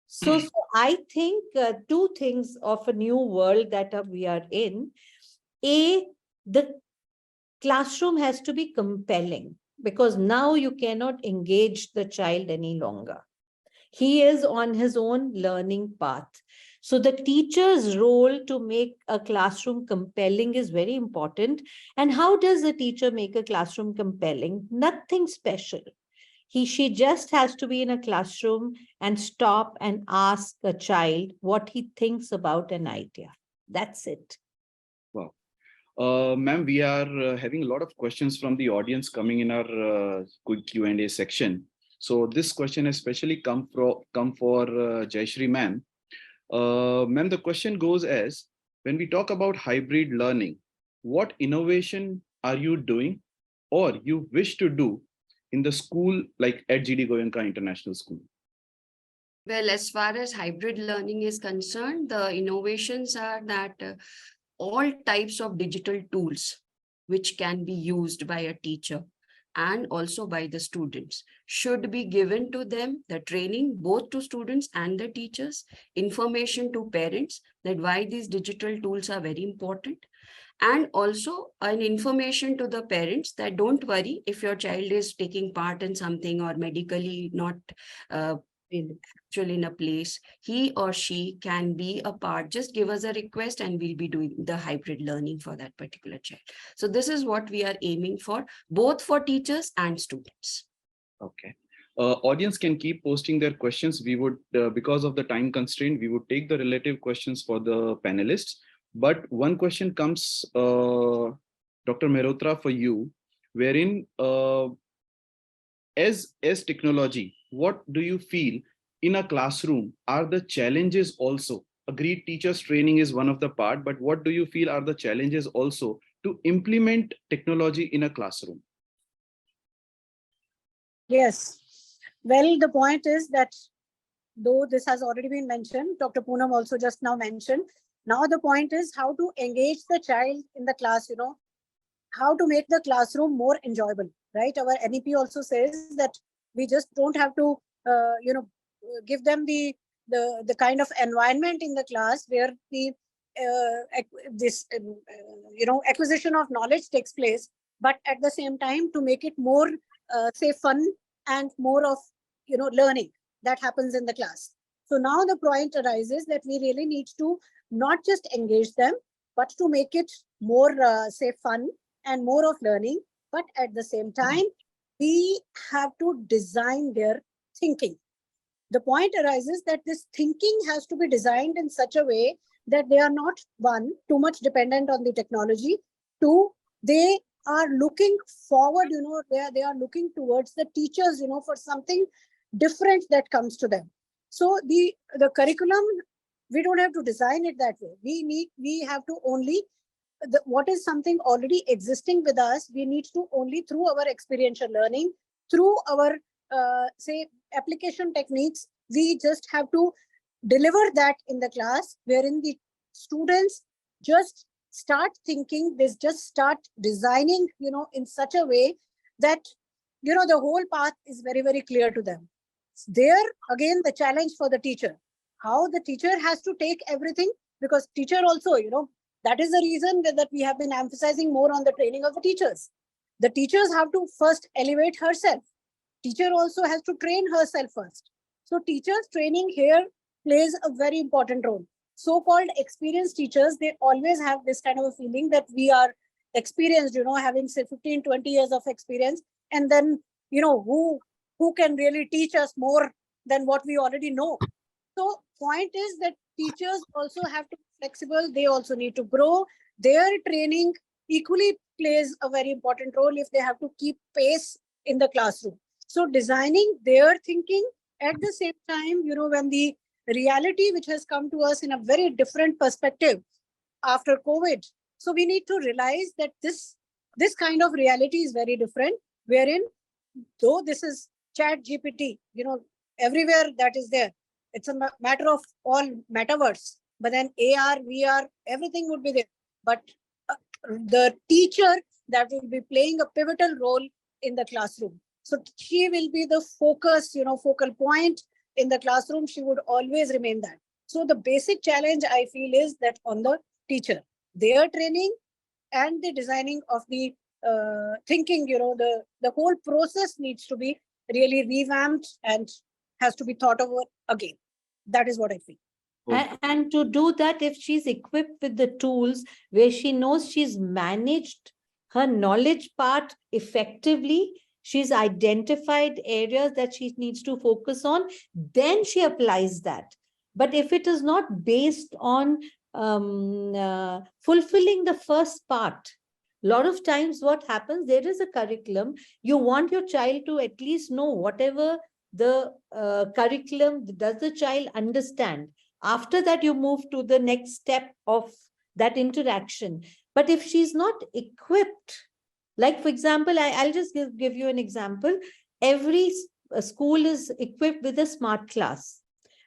So I think two things of a new world that we are in. The classroom has to be compelling, because now you cannot engage the child any longer. He is on his own learning path. So the teacher's role to make a classroom compelling is very important. And how does a teacher make a classroom compelling? Nothing special. She just has to be in a classroom and stop and ask a child what he thinks about an idea. That's it. Wow. Ma'am, we are having a lot of questions from the audience coming in our quick Q&A section. So this question especially come for Jayashree ma'am. Ma'am, the question goes as, when we talk about hybrid learning, what innovation are you doing or you wish to do in the school like at GD Goenka International School? Well, as far as hybrid learning is concerned, the innovations are that all types of digital tools which can be used by a teacher and also by the students should be given to them, the training both to students and the teachers, information to parents that why these digital tools are very important, and also an information to the parents that don't worry if your child is taking part in something or medically not actually in a place, he or she can be a part. Just give us a request and we'll be doing the hybrid learning for that particular child. So this is what we are aiming for, both for teachers and students. Okay. Audience can keep posting their questions. We would, because of the time constraint, we would take the relative questions for the panelists. But one question comes, Dr. Mehrotra, for you, wherein as technology, what do you feel in a classroom are the challenges also? Agreed, teachers training is one of the part, but what do you feel are the challenges also to implement technology in a classroom? Yes. Well, the point is that though this has already been mentioned, Dr. Poonam also just now mentioned, now the point is how to engage the child in the class, how to make the classroom more enjoyable, right? Our NEP also says that we just don't have to, give them the kind of environment in the class where the acquisition of knowledge takes place, but at the same time to make it more say fun and more of learning that happens in the class. So now the point arises that we really need to not just engage them, but to make it more say fun and more of learning, but at the same time we have to design their thinking. The point arises that this thinking has to be designed in such a way that they are not, one, too much dependent on the technology, two, they are looking forward, they are looking towards the teachers, for something different that comes to them. So the curriculum, we don't have to design it that way. We have to only, what is something already existing with us, we need to only through our experiential learning, through our say application techniques, we just have to deliver that in the class, wherein the students just start thinking, they just start designing, in such a way that, the whole path is very, very clear to them. There, again, the challenge for the teacher, how the teacher has to take everything, because teacher also, that is the reason that we have been emphasizing more on the training of the teachers. The teachers have to first elevate herself. Teacher also has to train herself first. So teachers training here plays a very important role. so-called experienced teachers, they always have this kind of a feeling that we are experienced, having say 15, 20 years of experience. And then, who can really teach us more than what we already know? So point is that teachers also have to be flexible. They also need to grow. Their training equally plays a very important role if they have to keep pace in the classroom. So designing their thinking at the same time, when the reality which has come to us in a very different perspective after COVID. So we need to realize that this kind of reality is very different, wherein though this is chat GPT, everywhere that is there. It's a matter of all metaverse, but then AR, VR, everything would be there. But the teacher that will be playing a pivotal role in the classroom. So she will be the focus, focal point in the classroom. She would always remain that. So the basic challenge I feel is that on the teacher, their training and the designing of the thinking, the whole process needs to be really revamped and has to be thought over again. That is what I feel. And to do that, if she's equipped with the tools where she knows she's managed her knowledge part effectively, she's identified areas that she needs to focus on, then she applies that. But if it is not based on fulfilling the first part, a lot of times what happens, there is a curriculum, you want your child to at least know whatever the curriculum does the child understand. After that, you move to the next step of that interaction. But if she's not equipped, like, for example, I'll just give you an example. Every school is equipped with a smart class,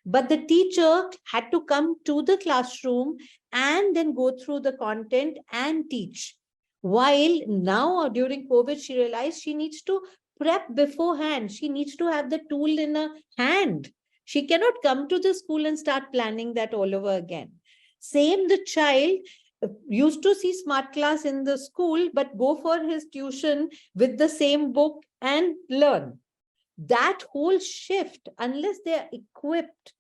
but the teacher had to come to the classroom and then go through the content and teach. While now, during COVID, she realized she needs to prep beforehand. She needs to have the tool in her hand. She cannot come to the school and start planning that all over again. Same, the child used to see smart class in the school, but go for his tuition with the same book and learn. That whole shift, unless they're equipped,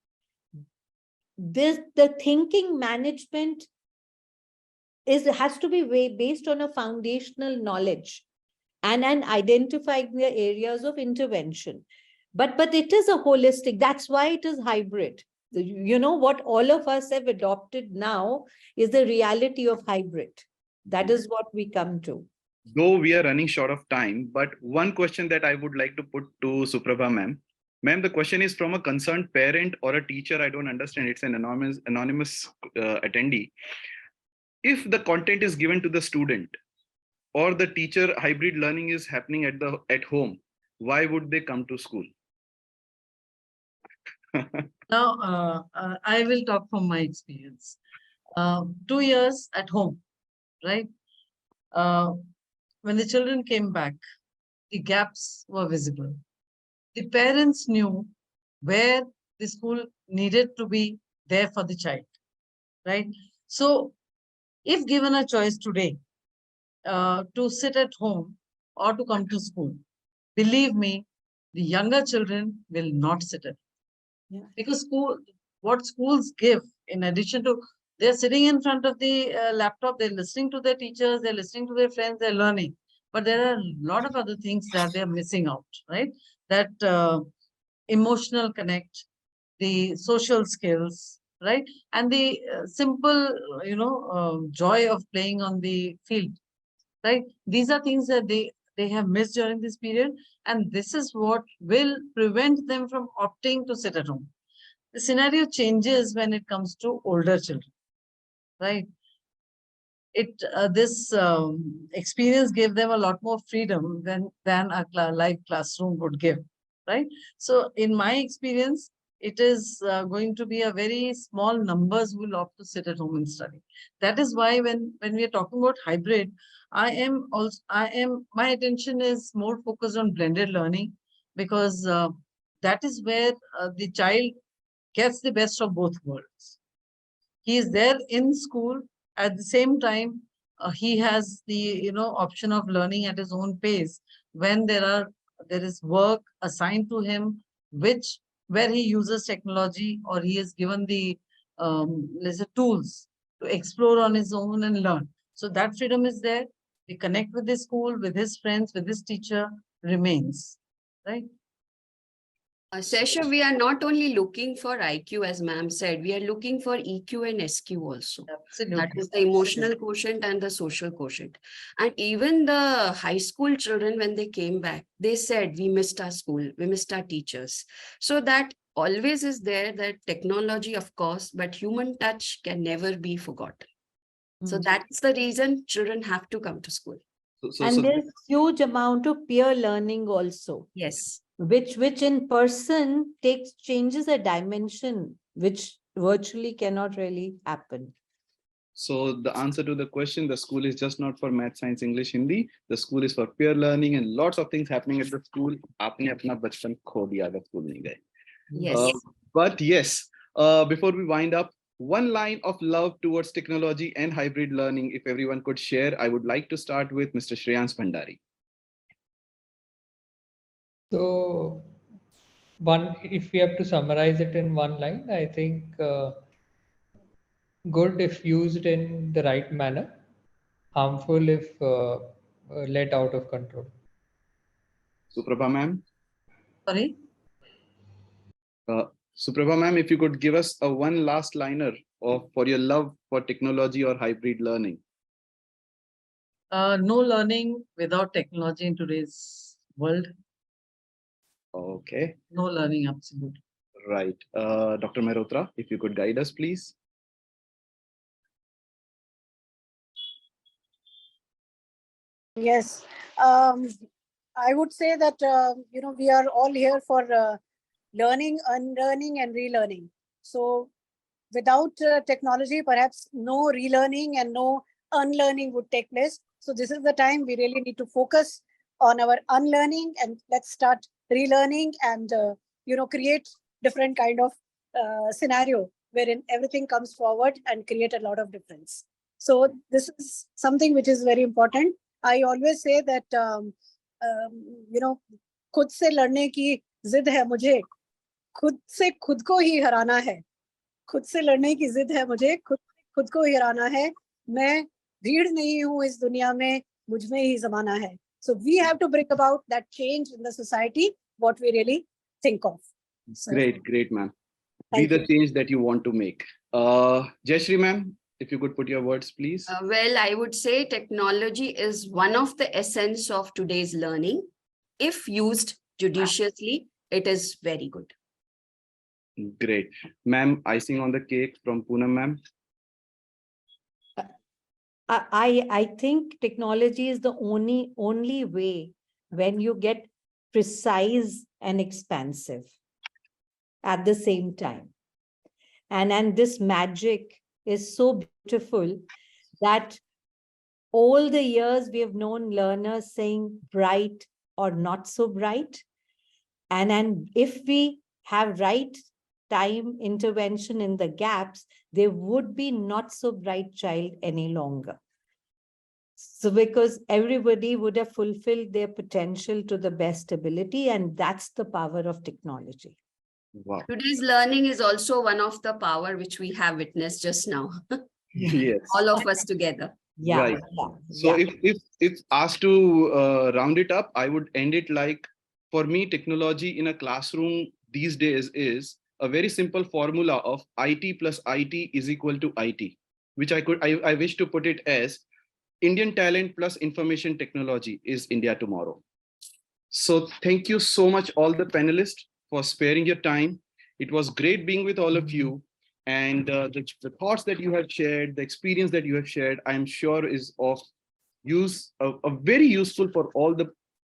the thinking management has to be based on a foundational knowledge and identifying the areas of intervention. But it is a holistic, that's why it is hybrid. What all of us have adopted now is the reality of hybrid. That is what we come to. Though we are running short of time, but one question that I would like to put to Suprabha ma'am. Ma'am, the question is from a concerned parent or a teacher. I don't understand. It's an anonymous attendee. If the content is given to the student or the teacher, hybrid learning is happening at home, why would they come to school? Now, I will talk from my experience. 2 years at home, right? When the children came back, the gaps were visible. The parents knew where the school needed to be there for the child, right? So, if given a choice today to sit at home or to come to school, believe me, the younger children will not sit at home. Yeah. Because what schools give, in addition to, they're sitting in front of the laptop, they're listening to their teachers, they're listening to their friends, they're learning. But there are a lot of other things that they're missing out, right? That emotional connect, the social skills, right? And the simple, joy of playing on the field, right? These are things that they have missed during this period. And this is what will prevent them from opting to sit at home. The scenario changes when it comes to older children, right? This experience gave them a lot more freedom than a live classroom would give, right? So in my experience, it is going to be a very small numbers who will opt to sit at home and study. That is why when we are talking about hybrid, my attention is more focused on blended learning, because that is where the child gets the best of both worlds. He is there in school. At the same time, he has the option of learning at his own pace when there is work assigned to him, where he uses technology, or he is given the let's say, tools to explore on his own and learn. So that freedom is there. We connect with his school, with his friends, with his teacher remains, right? Sesha, we are not only looking for IQ, as ma'am said, we are looking for EQ and SQ also. Absolutely. That is the emotional quotient and the social quotient. And even the high school children, when they came back, they said, we missed our school, we missed our teachers. So that always is there, that technology, of course, but human touch can never be forgotten. So that's the reason children have to come to school. And there's huge amount of peer learning also. Yes. Which in person changes a dimension which virtually cannot really happen. So the answer to the question, the school is just not for math, science, English, Hindi. The school is for peer learning and lots of things happening at the school. Aapne apna bachpan kho diya agar school nahi gaye. Yes. But yes, before we wind up, one line of love towards technology and hybrid learning, if everyone could share, I would like to start with Mr. Shreyans Bhandari. So, if we have to summarize it in one line, I think good if used in the right manner, harmful if let out of control. Suprabha ma'am. Sorry? Suprabha ma'am, if you could give us a one last liner for your love for technology or hybrid learning. No learning without technology in today's world. Okay. No learning, absolutely. Right. Dr. Mehrotra, if you could guide us, please. Yes. I would say that, we are all here for learning, unlearning, and relearning. So without technology, perhaps no relearning and no unlearning would take place. So this is the time we really need to focus on our unlearning, and let's start relearning and, create different kind of scenario wherein everything comes forward and create a lot of difference. So this is something which is very important. I always say that, खुद से लड़ने की जिद है मुझे, खुद से खुद को ही हराना है, खुद से लड़ने की जिद है मुझे, खुद को ही हराना है, मैं भीड़ नहीं हूँ इस दुनिया में, मुझ में ही ज़माना है. So we have to bring about that change in the society, what we really think of. So, Great, ma'am. Be the change that you want to make. Jayashree ma'am, if you could put your words, please. Well, I would say technology is one of the essence of today's learning. If used judiciously, it is very good. Great. Ma'am, icing on the cake from Poonam ma'am. I think technology is the only way when you get precise and expansive at the same time. And this magic is so beautiful that all the years we have known learners saying bright or not so bright. And if we have right time intervention in the gaps, there would be not so bright child any longer. So because everybody would have fulfilled their potential to the best ability, and that's the power of technology. Wow. Today's learning is also one of the power which we have witnessed just now. Yes. All of us together. Yeah. Right. Yeah, So yeah. if asked to round it up, I would end it like, for me, technology in a classroom these days is a very simple formula of IT plus IT is equal to IT, which I wish to put it as Indian talent plus information technology is India tomorrow. So thank you so much, all the panelists, for sparing your time. It was great being with all of you. And the thoughts that you have shared, the experience that you have shared, I'm sure is of use, very useful for all the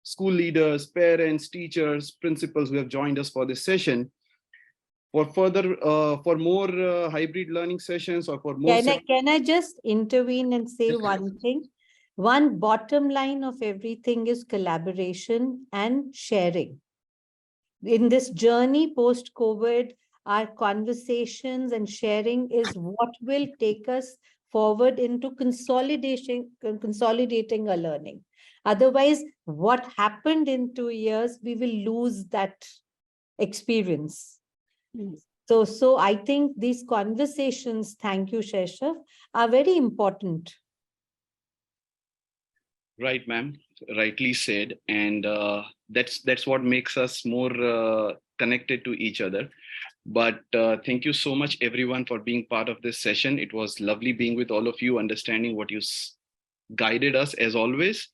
school leaders, parents, teachers, principals who have joined us for this session. For more hybrid learning sessions or for more. Can I just intervene and say one thing? One bottom line of everything is collaboration and sharing. In this journey post-COVID, our conversations and sharing is what will take us forward into consolidating our learning. Otherwise, what happened in 2 years, we will lose that experience. So I think these conversations, thank you, Sheshav, are very important. Right, ma'am. Rightly said. And that's what makes us more connected to each other. But thank you so much, everyone, for being part of this session. It was lovely being with all of you, understanding what you guided us as always.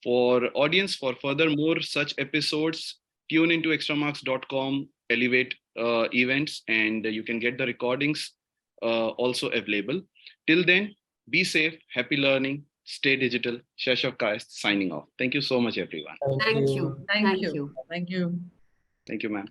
For audience, for further more such episodes, tune into extramarks.com, Elevate events, and you can get the recordings also available. Till then, be safe, happy learning, stay digital. Sheshav Kayast signing off. Thank you so much, everyone. Thank you. Thank you. Thank you. Thank you, ma'am.